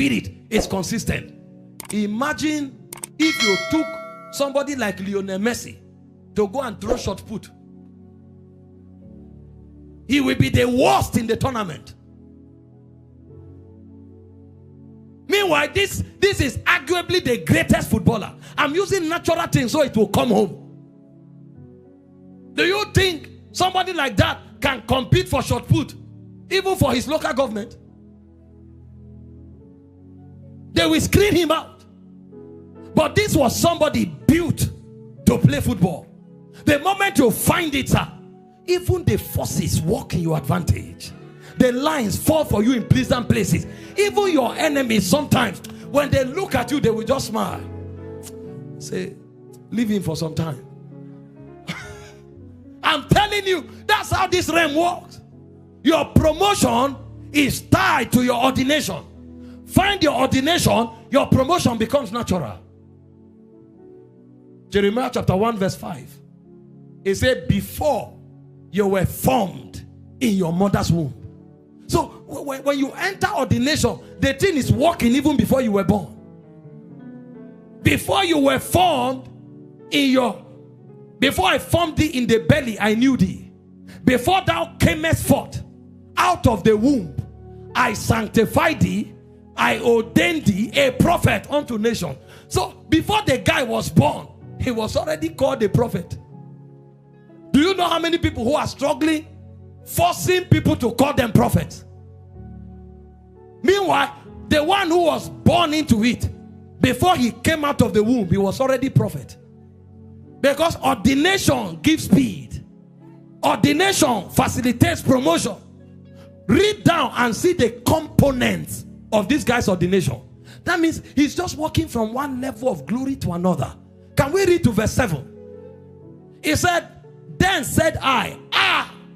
spirit is consistent. Imagine if you took somebody like Lionel Messi to go and throw shot put. He will be the worst in the tournament. Meanwhile, this is arguably the greatest footballer. I'm using natural things so it will come home. Do you think somebody like that can compete for shot put, even for his local government? They will screen him out. But this was somebody built to play football. The moment you find it, sir, even the forces work in your advantage. The lines fall for you in pleasant places. Even your enemies, sometimes when they look at you, they will just smile. Say, leave him for some time. I'm telling you, that's how this realm works. Your promotion is tied to your ordination. Find your ordination, your promotion becomes natural. Jeremiah chapter 1 verse 5. It said, before you were formed in your mother's womb. So when you enter ordination, the thing is working even before you were born. Before you were formed before I formed thee in the belly, I knew thee. Before thou camest forth out of the womb, I sanctified thee, I ordained thee a prophet unto nations. So before the guy was born, he was already called a prophet. Do you know how many people who are struggling, forcing people to call them prophets? Meanwhile, the one who was born into it, before he came out of the womb, he was already prophet. Because ordination gives speed. Ordination facilitates promotion. Read down and see the components of this guy's ordination. That means he's just walking from one level of glory to another. Can we read to verse 7? He said, then said I,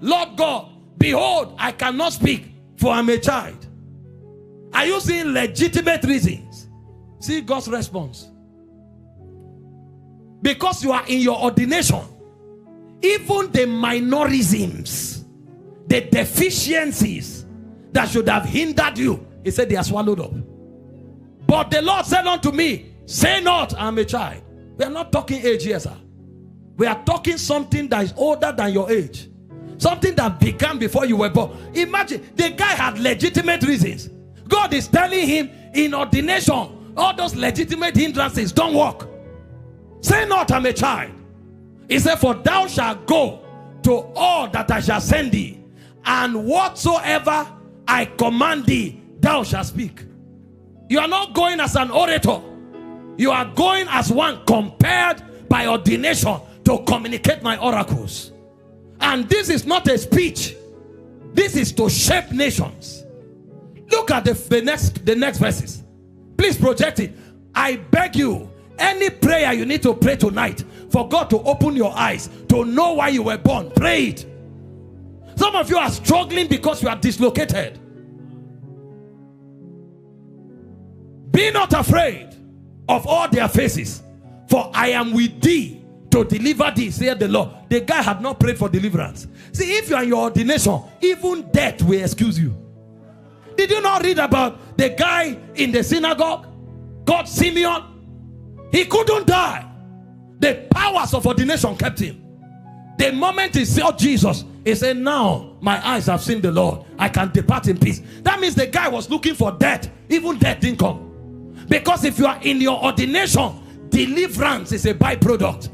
Lord God, behold, I cannot speak, for I'm a child. Are you seeing legitimate reasons? See God's response. Because you are in your ordination, even the minorisms, the deficiencies that should have hindered you, he said they are swallowed up. But the Lord said unto me, say not, I'm a child. We are not talking age here, sir. We are talking something that is older than your age. Something that began before you were born. Imagine, the guy had legitimate reasons. God is telling him in ordination, all those legitimate hindrances don't work. Say not, I'm a child. He said, for thou shalt go to all that I shall send thee, and whatsoever I command thee, thou shalt speak. You are not going as an orator. You are going as one compelled by ordination to communicate my oracles. And this is not a speech. This is to shape nations. Look at the next verses. Please project it. I beg you, any prayer you need to pray tonight for God to open your eyes to know why you were born, pray it. Some of you are struggling because you are dislocated. Be not afraid of all their faces, for I am with thee to deliver thee, saith the Lord. The guy had not prayed for deliverance. See, if you are in your ordination, even death will excuse you. Did you not read about the guy in the synagogue called Simeon? He couldn't die. The powers of ordination kept him. The moment he saw Jesus, he said, now my eyes have seen the Lord. I can depart in peace. That means the guy was looking for death. Even death didn't come. Because if you are in your ordination, deliverance is a byproduct.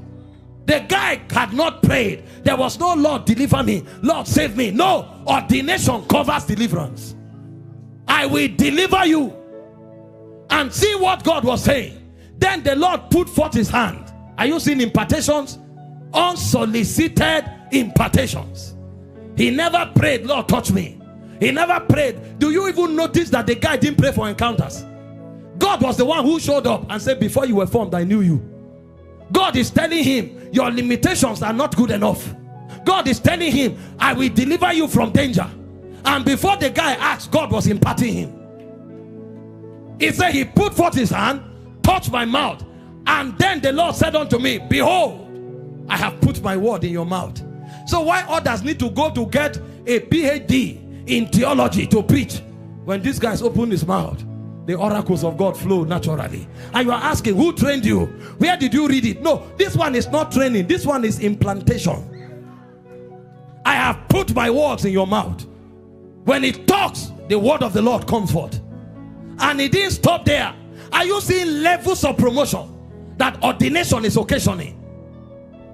The guy had not prayed. There was no Lord deliver me, Lord save me. No, ordination covers deliverance. I will deliver you. And see what God was saying. Then the Lord put forth his hand. Are you seeing impartations? Unsolicited impartations. He never prayed, Lord touch me. He never prayed. Do you even notice that the guy didn't pray for encounters? God was the one who showed up and said, before you were formed, I knew you. God is telling him, your limitations are not good enough. God is telling him, I will deliver you from danger. And before the guy asked, God was imparting him. He said, he put forth his hand, touched my mouth, and then the Lord said unto me, behold, I have put my word in your mouth. So why others need to go to get a PhD in theology to preach, when this guy's opened his mouth, the oracles of God flow naturally. And you are asking, who trained you? Where did you read it? No, this one is not training. This one is implantation. I have put my words in your mouth. When it talks, the word of the Lord comes forth. And it didn't stop there. Are you seeing levels of promotion that ordination is occasioning?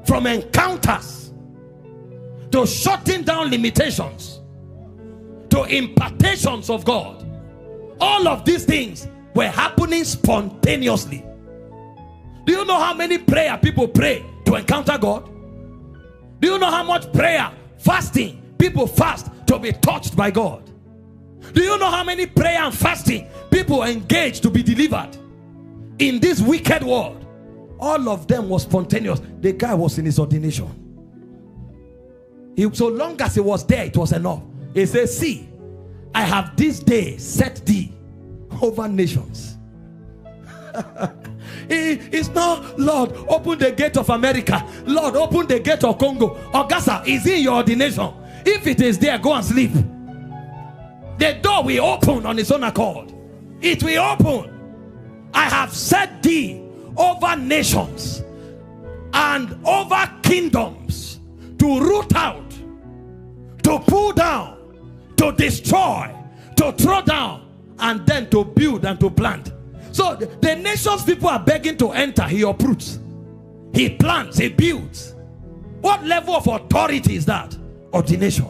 From encounters to shutting down limitations to impartations of God. All of these things were happening spontaneously. Do you know how many prayer people pray to encounter God? Do you know how much prayer, fasting, people fast to be touched by God? Do you know how many prayer and fasting people engage to be delivered in this wicked world? All of them was spontaneous. The guy was in his ordination. So long as he was there, it was enough. He says, see, I have this day set thee over nations. It's not, Lord, open the gate of America. Lord, open the gate of Congo. Augusta, is in your ordination. If it is there, go and sleep. The door will open on its own accord. It will open. I have set thee over nations and over kingdoms, to root out, to pull down, to destroy, to throw down, and then to build and to plant. So the nations people are begging to enter, he uproots, he plants, he builds. What level of authority is that? Ordination.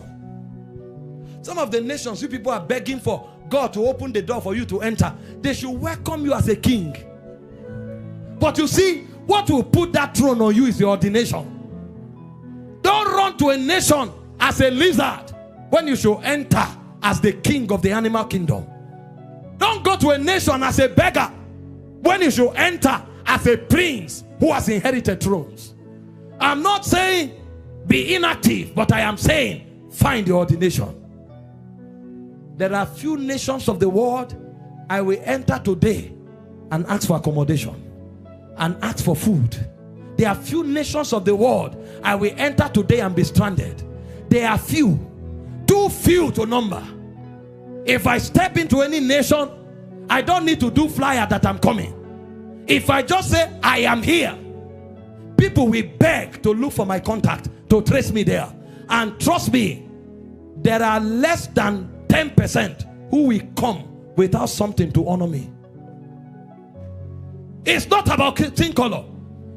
Some of the nations you people are begging for God to open the door for you to enter. They should welcome you as a king. But you see, what will put that throne on you is your ordination. Don't run to a nation as a lizard when you should enter as the king of the animal kingdom. Don't go to a nation as a beggar when you should enter as a prince who has inherited thrones. I'm not saying be inactive, but I am saying find your ordination. There are few nations of the world I will enter today and ask for accommodation and ask for food. There are few nations of the world I will enter today and be stranded. There are few, too few to number. If I step into any nation, I don't need to do flyer that I'm coming. If I just say I am here, people will beg to look for my contact, to trace me there. And trust me, there are less than 10% who will come without something to honor me. It's not about skin color.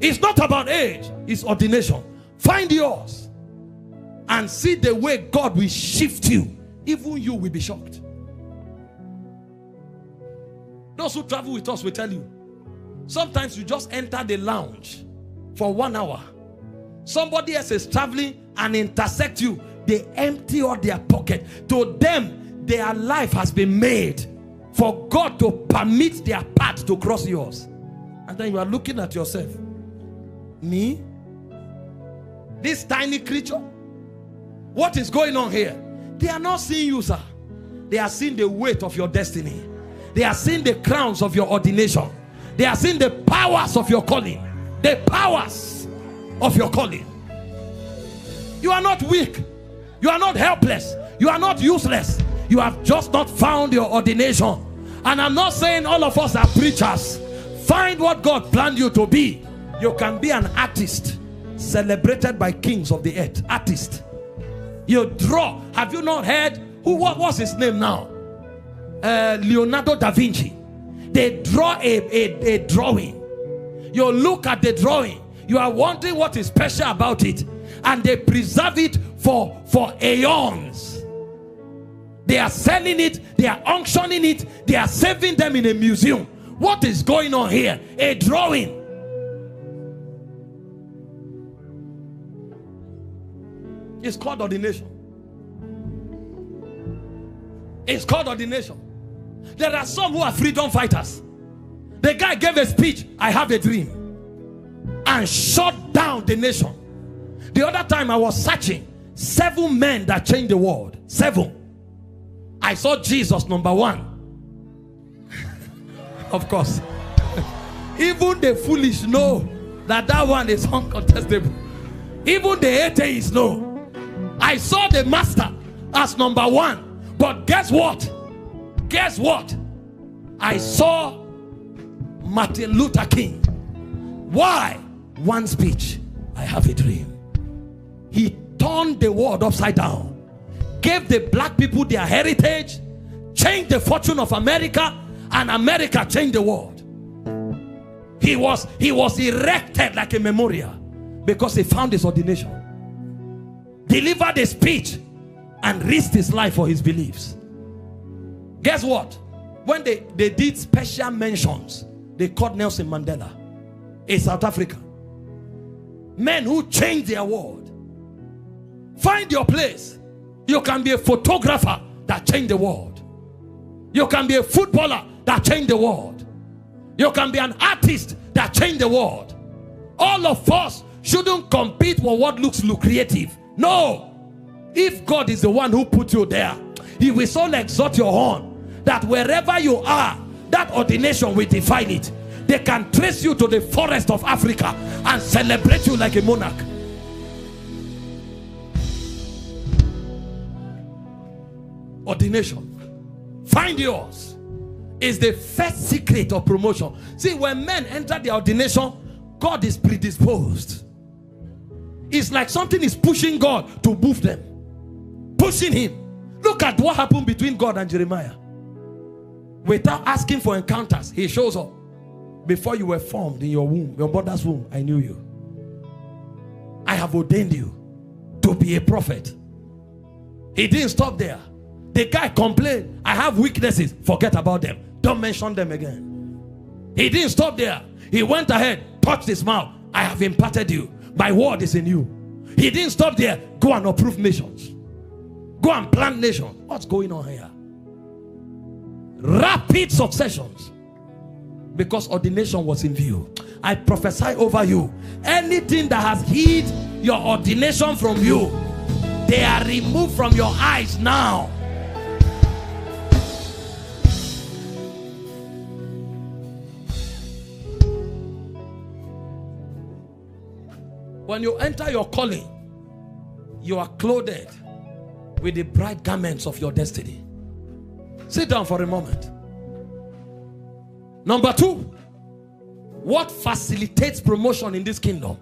It's not about age. It's ordination. Find yours and see the way God will shift you. Even you will be shocked. Those who travel with us will tell you, sometimes you just enter the lounge for 1 hour. Somebody else is traveling and intersect you. They empty all their pocket. To them, their life has been made for God to permit their path to cross yours. And then you are looking at yourself. Me? This tiny creature? What is going on here? They are not seeing you, sir. They are seeing the weight of your destiny. They are seeing the crowns of your ordination. They are seeing the powers of your calling. The powers of your calling. You are not weak. You are not helpless. You are not useless. You have just not found your ordination. And I'm not saying all of us are preachers. Find what God planned you to be. You can be an artist celebrated by kings of the earth. Artist. You draw. Have you not heard what was his name now? Leonardo da Vinci. They draw a drawing. You look at the drawing. You are wondering what is special about it. And they preserve it for aeons. They are selling it. They are auctioning it. They are saving them in a museum. What is going on here? A drawing. It's called ordination. It's called ordination. There are some who are freedom fighters. The guy gave a speech, I have a dream, and shut down the nation. The other time I was searching 7 men that changed the world. 7. I saw Jesus number 1. Of course. Even the foolish know that one is uncontestable. Even the atheists know. I saw the master as number 1. But guess what? Guess what? I saw Martin Luther King. Why? One speech. I have a dream. He turned the world upside down, gave the black people their heritage, changed the fortune of America, and America changed the world. He was erected like a memorial because he found his ordination, delivered a speech, and risked his life for his beliefs. Guess what? When they did special mentions, they called Nelson Mandela in South Africa. Men who changed their world. Find your place. You can be a photographer that changed the world. You can be a footballer that changed the world. You can be an artist that changed the world. All of us shouldn't compete for what looks lucrative. No. If God is the one who put you there, he will so exalt your horn that wherever you are, that ordination will define it. They can trace you to the forest of Africa and celebrate you like a monarch. Ordination. Find yours. Is the first secret of promotion. See, when men enter the ordination, God is predisposed. It's like something is pushing God to move them. Pushing him. Look at what happened between God and Jeremiah. Without asking for encounters, he shows up. Before you were formed in your womb, your mother's womb, I knew you. I have ordained you to be a prophet. He didn't stop there. The guy complained, I have weaknesses. Forget about them. Don't mention them again. He didn't stop there. He went ahead, touched his mouth. I have imparted you. My word is in you. He didn't stop there. Go and approve nations. Go and plant nations. What's going on here? Rapid successions. Because ordination was in view. I prophesy over you. Anything that has hid your ordination from you, they are removed from your eyes now. When you enter your calling, you are clothed with the bright garments of your destiny. Sit down for a moment. Number two, what facilitates promotion in this kingdom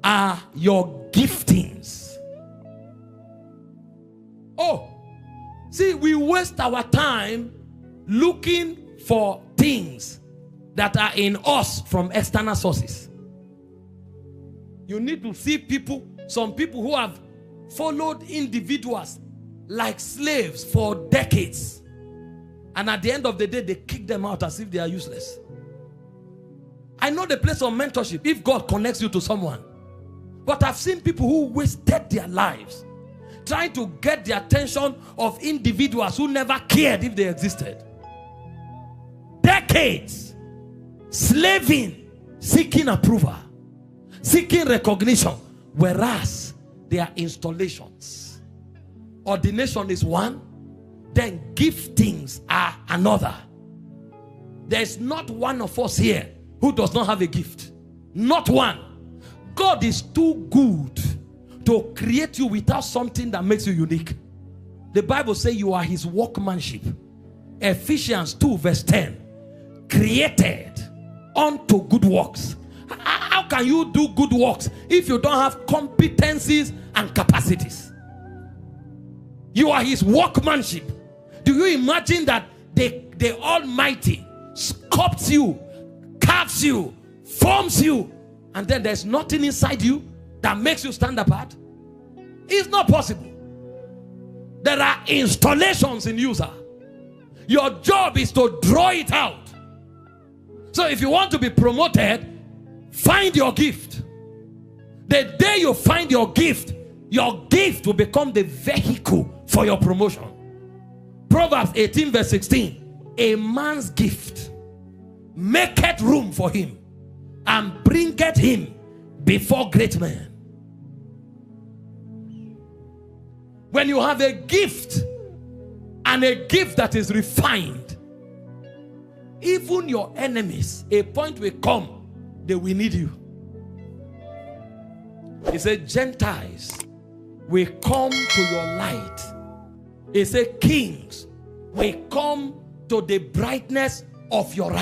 are your giftings. Oh, see, we waste our time looking for things that are in us from external sources. You need to see people, some people who have followed individuals like slaves for decades. And at the end of the day, they kick them out as if they are useless. I know the place of mentorship if God connects you to someone. But I've seen people who wasted their lives trying to get the attention of individuals who never cared if they existed. Decades slaving, seeking approval, seeking recognition, whereas they are installations. Ordination is one, then giftings are another. There's not one of us here who does not have a gift. Not one. God is too good to create you without something that makes you unique. The Bible says you are his workmanship. Ephesians 2 verse 10. Created unto good works. How can you do good works if you don't have competencies and capacities? You are his workmanship. Do you imagine that the Almighty sculpts you, carves you, forms you, and then there's nothing inside you that makes you stand apart? It's not possible. There are installations in you, sir. Your job is to draw it out. So if you want to be promoted, find your gift. The day you find your gift will become the vehicle for your promotion. Proverbs 18 verse 16. A man's gift maketh room for him and bringeth him before great men. When you have a gift, and a gift that is refined, even your enemies, a point will come, they will need you. He said, Gentiles will come to your light. He said, kings will come to the brightness of your right.